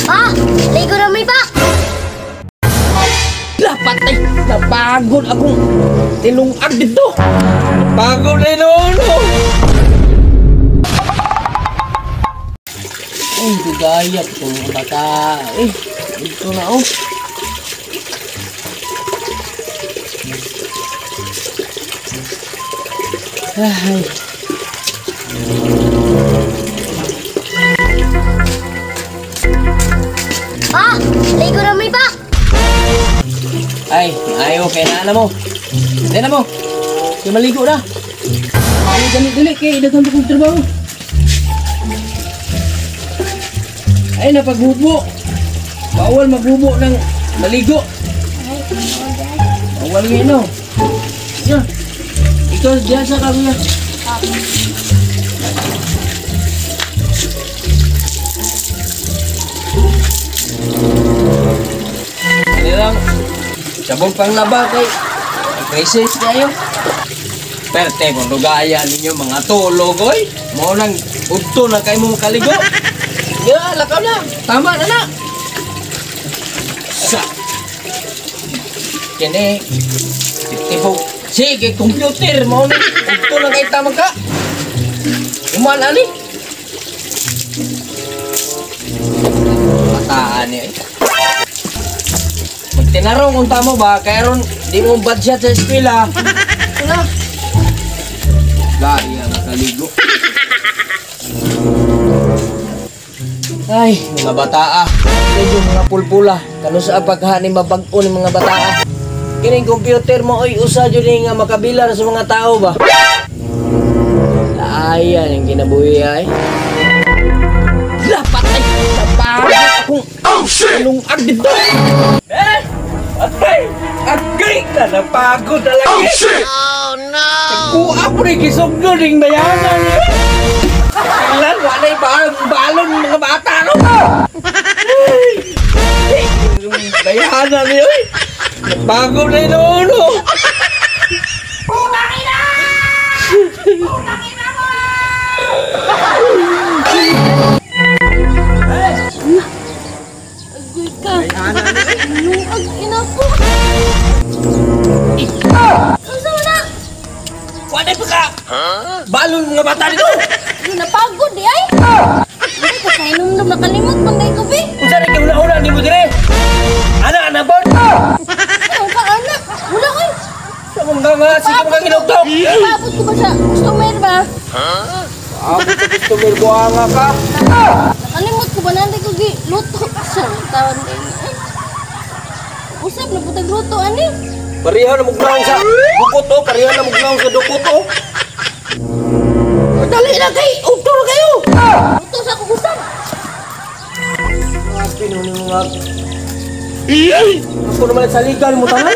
Pa, ligo na may pa. Patay, napagod akong tinungag dito. Napagod na yun. Ay, gagayap itong mga bata. Dito na Ay. Pa, ligo na may pa. Ay, ayaw, kaya na mo. Hindi na mo. Kaya maligo na. Ay, dali, kaya dagang kong trabaho. Ay, napaghubo. Bawal maghubo ng maligo. Bawal nga, no? Yan. Ikaw, diyan sa kaguya. Ano lang? Sabog pang laba kay crisis kayo. Perte kung lugaya ninyo mga tulog oy. Mao nang udto na kay mo kaligo. Ya, lakaw na. Tama na na. Sa. Kini tipo sige computer mao nang udto na kay tama ka. Uman ani. Bataan ni. Tinarong kung tamo ba, kaya ron di mo budget sa eskwela. Ano? Gaya nakaligo. Ay, mga bataa. Medyo mga pulpula. Kano sa pagkahani mabag-o ni mga bataa. Kining computer mo, oy, usa dyan nga makabilar sa mga tao ba? Ayan yung kinabuhi ay. Patay! Napagod akong anong agdito! Atay! Agay ka! Napagod talaga! Oh shit! Oh no! Nagkuha po rin kisugno ring bayanan niya! Kailan? Wala'y balon mga bata no ba? Bayanan niya! Napagod na yun no! Putangin na! Putangin na mo! Agoy ka! Luag ina ko! Asa mo na? Wala'y pa ka! Balon mga bata dito! Hindi napagod di ay! Hindi ka sa inumdum nakalimot panday ko be! Kung saan ikaw una-una ni mo dire? Anak bon! Ano ka anak? Wala ay! Sa mong nga sige mo kang inugtok! Paabot ko ba sa customer ba? Ako sa customer ko nga ka! Nakalimot ko ba nanday ko gi luto sa tawan din ay! Usap na putag luto ani! Parihan na mugnaong sa dukot o! Parihan na mugnaong sa dukot o! Madali na kay! Ugto na kayo! Luto sa kukusan! Mga pinunin mga... Ako naman sa ligan mo tanan!